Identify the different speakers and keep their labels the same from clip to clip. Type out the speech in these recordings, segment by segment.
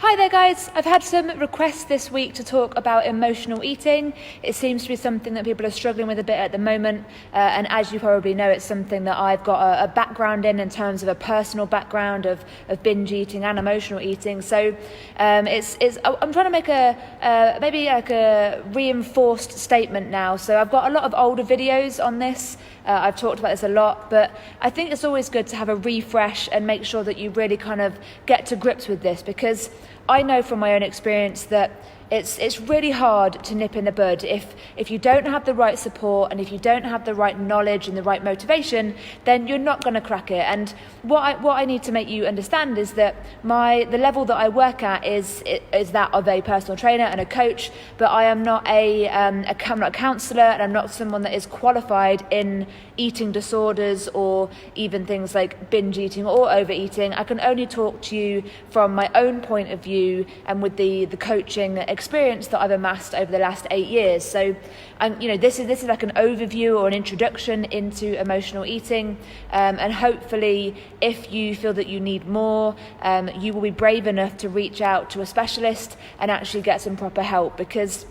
Speaker 1: Hi there guys, I've had some requests this week to talk about emotional eating. It seems to be something that people are struggling with a bit at the moment, and as you probably know, it's something that I've got a background in terms of a personal background of binge eating and emotional eating. So I'm trying to make maybe a reinforced statement now. So I've got a lot of older videos on this. I've talked about this a lot, but I think it's always good to have a refresh and make sure that you really kind of get to grips with this, because I know from my own experience that it's really hard to nip in the bud if you don't have the right support, and if you don't have the right knowledge and the right motivation, then you're not going to crack it. And what I need to make you understand is that the level that I work at is that of a personal trainer and a coach, but I am not I'm not a counsellor, and I'm not someone that is qualified in eating disorders or even things like binge eating or overeating. I can only talk to you from my own point of view and with the coaching experience that I've amassed over the last 8 years. So this is like an overview or an introduction into emotional eating, and hopefully if you feel that you need more, you will be brave enough to reach out to a specialist and actually get some proper help, because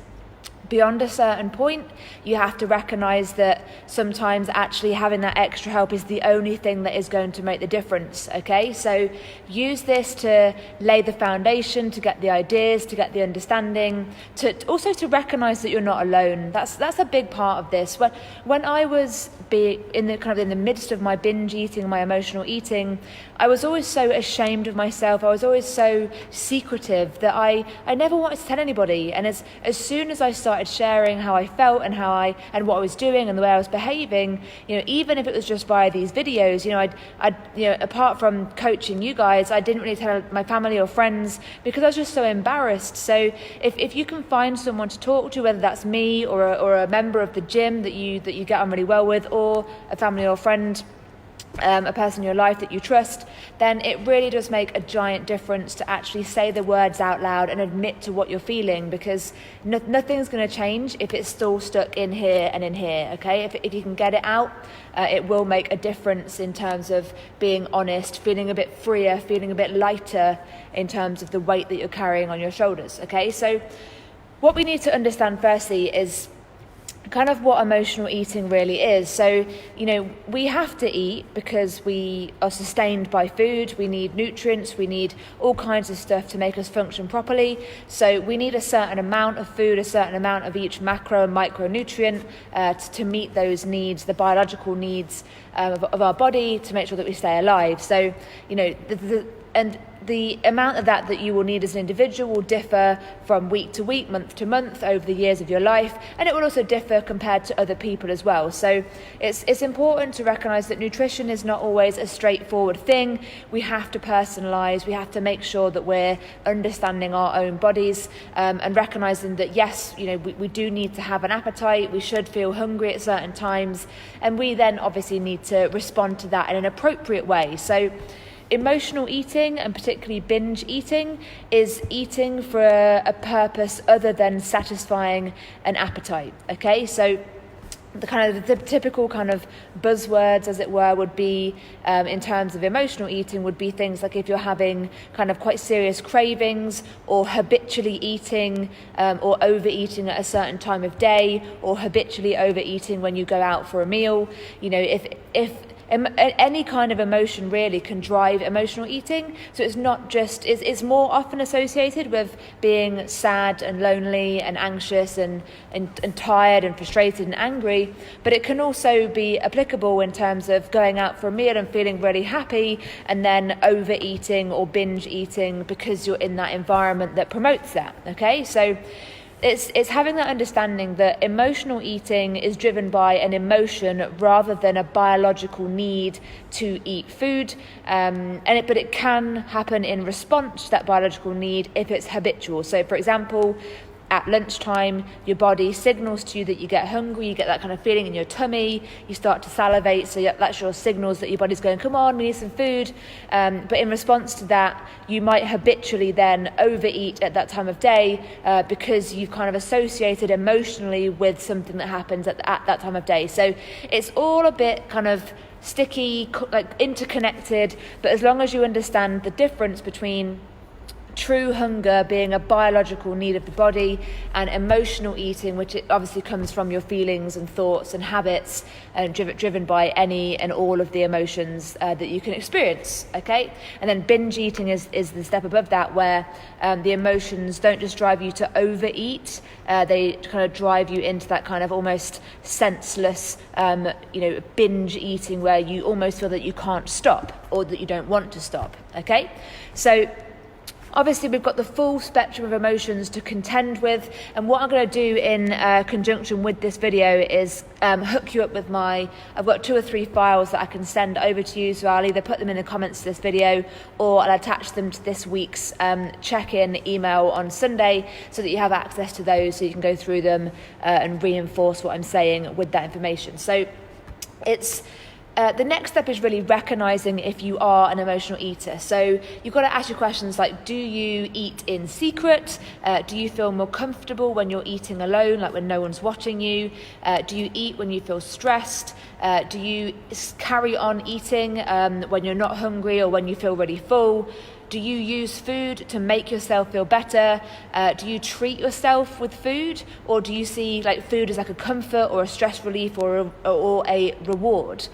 Speaker 1: beyond a certain point, you have to recognise that sometimes actually having that extra help is the only thing that is going to make the difference, okay? So use this to lay the foundation, to get the ideas, to get the understanding, to recognise that you're not alone. That's a big part of this. When I was in the midst of my binge eating, my emotional eating, I was always so ashamed of myself. I was always so secretive that I never wanted to tell anybody. And as soon as I started sharing how I felt and what I was doing and the way I was behaving, even if it was just via these videos, apart from coaching you guys, I didn't really tell my family or friends because I was just so embarrassed. So if you can find someone to talk to, whether that's me or a member of the gym that you get on really well with, or a family or friend, a person in your life that you trust, then it really does make a giant difference to actually say the words out loud and admit to what you're feeling, because nothing's going to change if it's still stuck in here and in here, okay? If you can get it out, it will make a difference in terms of being honest, feeling a bit freer, feeling a bit lighter in terms of the weight that you're carrying on your shoulders, okay? So what we need to understand firstly is kind of what emotional eating really is. So, we have to eat because we are sustained by food. We need nutrients, we need all kinds of stuff to make us function properly. So we need a certain amount of food, a certain amount of each macro and micronutrient to meet those needs, the biological needs of our body, to make sure that we stay alive. So, the amount of that you will need as an individual will differ from week to week, month to month, over the years of your life, and it will also differ compared to other people as well. So it's important to recognise that nutrition is not always a straightforward thing. We have to personalise, we have to make sure that we're understanding our own bodies, and recognising that yes, we do need to have an appetite, we should feel hungry at certain times, and we then obviously need to respond to that in an appropriate way. So emotional eating, and particularly binge eating, is eating for a purpose other than satisfying an appetite, okay? So the typical kind of buzzwords, as it were, would be in terms of emotional eating would be things like if you're having kind of quite serious cravings, or habitually eating or overeating at a certain time of day, or habitually overeating when you go out for a meal. If any kind of emotion really can drive emotional eating. So it's not just, it's more often associated with being sad and lonely and anxious and tired and frustrated and angry, but it can also be applicable in terms of going out for a meal and feeling really happy and then overeating or binge eating because you're in that environment that promotes that, okay? So it's having that understanding that emotional eating is driven by an emotion rather than a biological need to eat food, but it can happen in response to that biological need if it's habitual. So, for example, at lunchtime, your body signals to you that you get hungry, you get that kind of feeling in your tummy, you start to salivate, so that's your signals that your body's going, come on, we need some food. But in response to that, you might habitually then overeat at that time of day because you've kind of associated emotionally with something that happens at that time of day. So it's all a bit kind of sticky, like interconnected, but as long as you understand the difference between true hunger being a biological need of the body, and emotional eating, which it obviously comes from your feelings and thoughts and habits, and driven by any and all of the emotions that you can experience, okay? And then binge eating is the step above that, where the emotions don't just drive you to overeat, they kind of drive you into that kind of almost senseless, binge eating, where you almost feel that you can't stop or that you don't want to stop, okay? So obviously, we've got the full spectrum of emotions to contend with, and what I'm going to do in conjunction with this video is hook you up with I've got 2 or 3 files that I can send over to you, so I'll either put them in the comments to this video or I'll attach them to this week's check-in email on Sunday, so that you have access to those, so you can go through them and reinforce what I'm saying with that information. So it's the next step is really recognizing if you are an emotional eater. So you've got to ask your questions like, do you eat in secret? Do you feel more comfortable when you're eating alone, like when no one's watching you? Do you eat when you feel stressed? Do you carry on eating when you're not hungry or when you feel really full? Do you use food to make yourself feel better? Do you treat yourself with food, or do you see like food as like a comfort or a stress relief or a reward?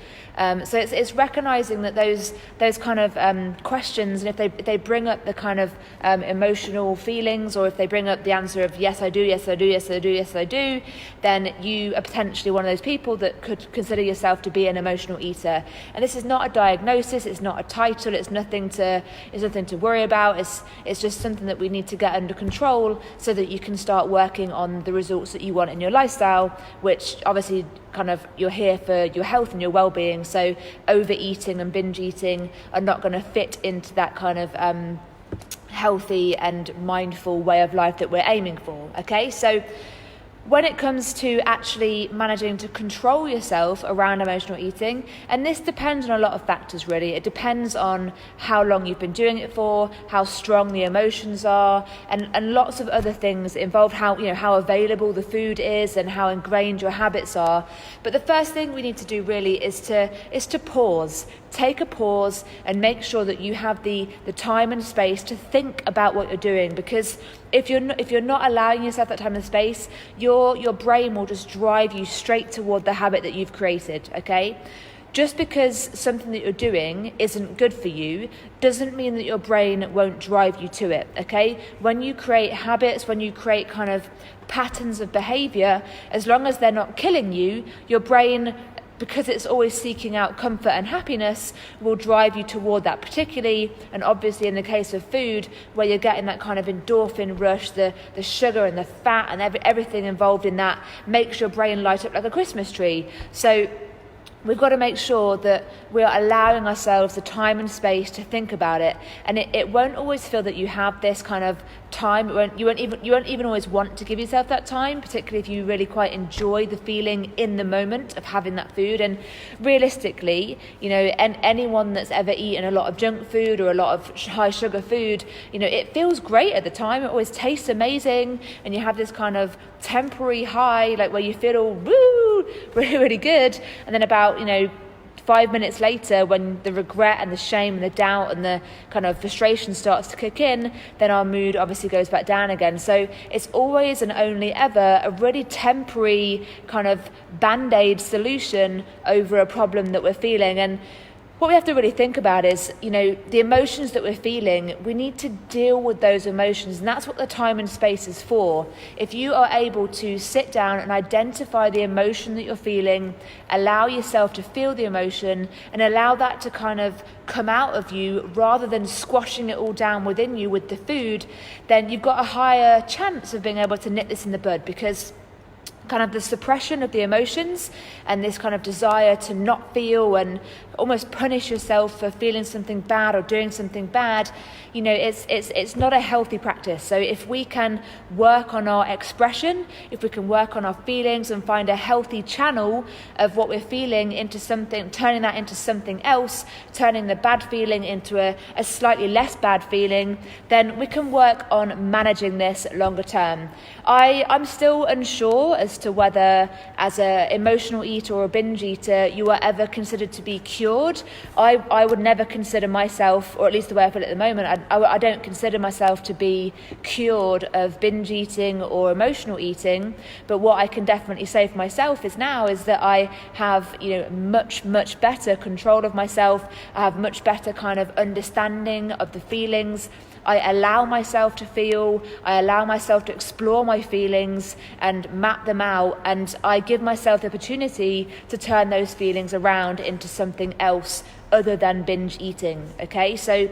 Speaker 1: So it's recognizing that those kind of questions, and if they bring up the kind of emotional feelings, or if they bring up the answer of yes I do, yes I do, yes I do, yes I do, then you are potentially one of those people that could consider yourself to be an emotional eater. And this is not a diagnosis, it's not a title, it's nothing to worry about. It's just something that we need to get under control, so that you can start working on the results that you want in your lifestyle, which obviously kind of you're here for your health and your well-being. So overeating and binge eating are not going to fit into that kind of healthy and mindful way of life that we're aiming for, okay? So when it comes to actually managing to control yourself around emotional eating, and this depends on a lot of factors really. It depends on how long you've been doing it for, how strong the emotions are, and lots of other things involved, how available the food is and how ingrained your habits are. But the first thing we need to do really is to pause. Take a pause and make sure that you have the time and space to think about what you're doing, because if you're not allowing yourself that time and space, your brain will just drive you straight toward the habit that you've created, okay? Just because something that you're doing isn't good for you doesn't mean that your brain won't drive you to it, okay? When you create habits, when you create kind of patterns of behavior, as long as they're not killing you, your brain, because it's always seeking out comfort and happiness, will drive you toward that, particularly, and obviously in the case of food, where you're getting that kind of endorphin rush, the sugar and the fat and everything involved in that makes your brain light up like a Christmas tree. So we've got to make sure that we're allowing ourselves the time and space to think about it, and it won't always feel that you have this kind of time. You won't even always want to give yourself that time, particularly if you really quite enjoy the feeling in the moment of having that food. And realistically, and anyone that's ever eaten a lot of junk food or a lot of high sugar food, it feels great at the time. It always tastes amazing, and you have this kind of temporary high, like where you feel all woo, really, really good, and then about 5 minutes later, when the regret and the shame and the doubt and the kind of frustration starts to kick in, then our mood obviously goes back down again. So it's always and only ever a really temporary kind of band-aid solution over a problem that we're feeling. And what we have to really think about is, the emotions that we're feeling, we need to deal with those emotions, and that's what the time and space is for. If you are able to sit down and identify the emotion that you're feeling, allow yourself to feel the emotion, and allow that to kind of come out of you rather than squashing it all down within you with the food, then you've got a higher chance of being able to nip this in the bud, because kind of the suppression of the emotions and this kind of desire to not feel and almost punish yourself for feeling something bad or doing something bad, it's not a healthy practice. So if we can work on our expression, if we can work on our feelings and find a healthy channel of what we're feeling into something, turning that into something else, turning the bad feeling into a slightly less bad feeling, then we can work on managing this longer term. I'm still unsure as to whether, as an emotional eater or a binge eater, you are ever considered to be cured cured. I would never consider myself, or at least the way I feel at the moment, I don't consider myself to be cured of binge eating or emotional eating. But what I can definitely say for myself is that I have, much better control of myself. I have much better kind of understanding of the feelings. I allow myself to feel, I allow myself to explore my feelings and map them out, and I give myself the opportunity to turn those feelings around into something else other than binge eating, okay? So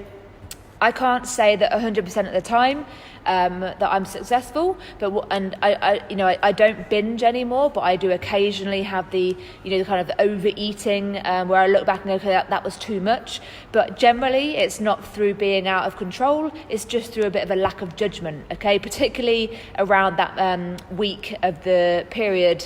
Speaker 1: I can't say that 100% of the time that I'm successful, I don't binge anymore, but I do occasionally have the kind of overeating where I look back and go, okay, that was too much. But generally, it's not through being out of control; it's just through a bit of a lack of judgment. Okay, particularly around that week of the period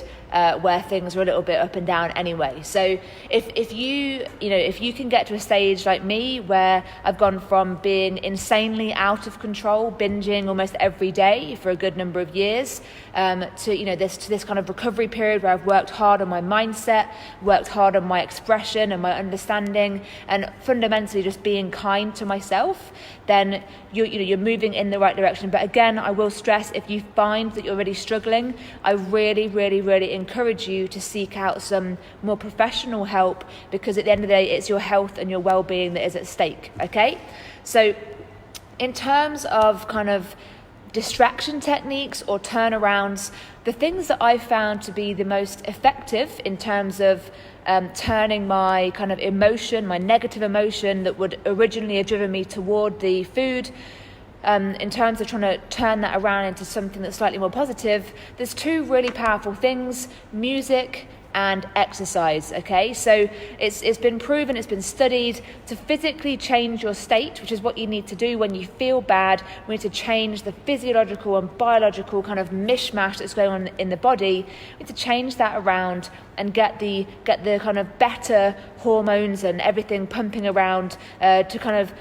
Speaker 1: where things are a little bit up and down anyway. So if you can get to a stage like me where I've gone from being insanely out of control, binging almost every day for a good number of years, to this kind of recovery period where I've worked hard on my mindset, worked hard on my expression and my understanding, and fundamentally just being kind to myself, then you're moving in the right direction. But again, I will stress, if you find that you're really struggling, I really, really, really encourage you to seek out some more professional help, because at the end of the day, it's your health and your well-being that is at stake, okay? So in terms of kind of distraction techniques or turnarounds, the things that I've found to be the most effective in terms of turning my kind of emotion, my negative emotion that would originally have driven me toward the food, in terms of trying to turn that around into something that's slightly more positive, there's two really powerful things: music and exercise, okay? So it's been proven, it's been studied, to physically change your state, which is what you need to do when you feel bad. We need to change the physiological and biological kind of mishmash that's going on in the body. We need to change that around and get the kind of better hormones and everything pumping around to kind of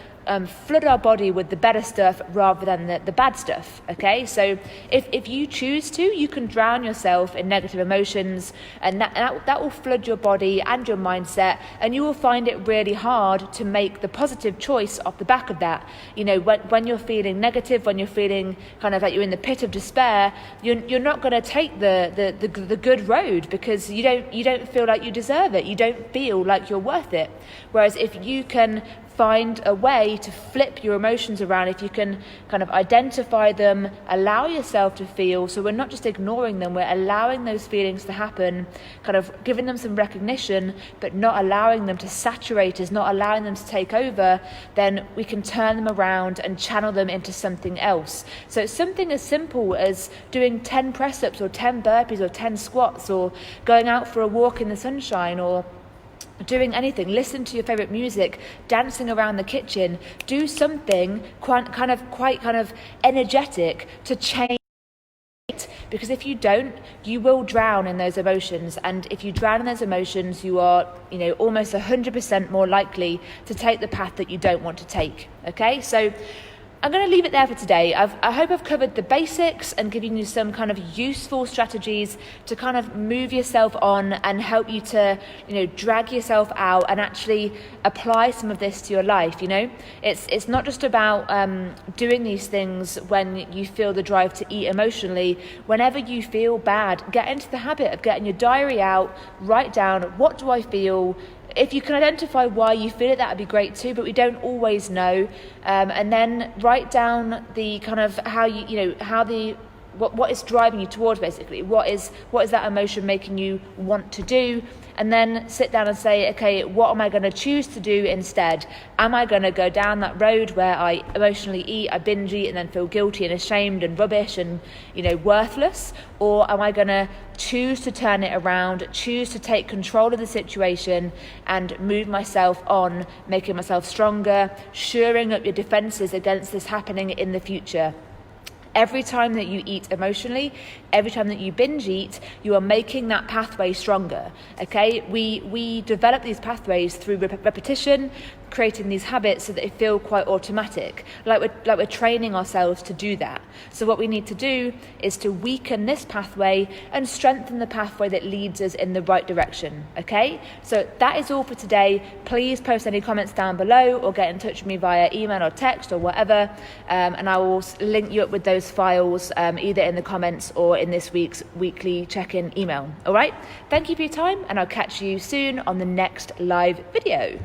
Speaker 1: flood our body with the better stuff rather than the bad stuff, okay? So if you choose to, you can drown yourself in negative emotions, and that will flood your body and your mindset, and you will find it really hard to make the positive choice off the back of that. When you're feeling negative, when you're feeling kind of like you're in the pit of despair, you're not going to take the good road, because you don't feel like you deserve it. You don't feel like you're worth it. Whereas if you can find a way to flip your emotions around, if you can kind of identify them, allow yourself to feel, so we're not just ignoring them, we're allowing those feelings to happen, kind of giving them some recognition, but not allowing them to saturate us, not allowing them to take over, then we can turn them around and channel them into something else. So it's something as simple as doing 10 press-ups or 10 burpees or 10 squats, or going out for a walk in the sunshine, or doing anything. Listen to your favorite music, dancing around the kitchen. Do something quite kind of energetic to change, because if you don't, you will drown in those emotions, and if you drown in those emotions, you are almost 100% more likely to take the path that you don't want to take. Okay, so I'm going to leave it there for today. I hope I've covered the basics and given you some kind of useful strategies to kind of move yourself on and help you to, drag yourself out and actually apply some of this to your life. It's not just about doing these things when you feel the drive to eat emotionally. Whenever you feel bad, get into the habit of getting your diary out, write down, what do I feel? If you can identify why you feel it, that would be great too, but we don't always know. And then write down the kind of what is driving you towards, basically. What is that emotion making you want to do? And then sit down and say, okay, what am I going to choose to do instead? Am I going to go down that road where I emotionally eat, I binge eat, and then feel guilty and ashamed and rubbish and, worthless? Or am I going to choose to turn it around, choose to take control of the situation and move myself on, making myself stronger, shoring up your defenses against this happening in the future? Every time that you eat emotionally, every time that you binge eat, you are making that pathway stronger, okay? We develop these pathways through repetition, creating these habits so that they feel quite automatic, like we're training ourselves to do that. So what we need to do is to weaken this pathway and strengthen the pathway that leads us in the right direction, okay? So that is all for today. Please post any comments down below or get in touch with me via email or text or whatever, and I will link you up with those files either in the comments or in this week's weekly check-in email. All right, thank you for your time, and I'll catch you soon on the next live video.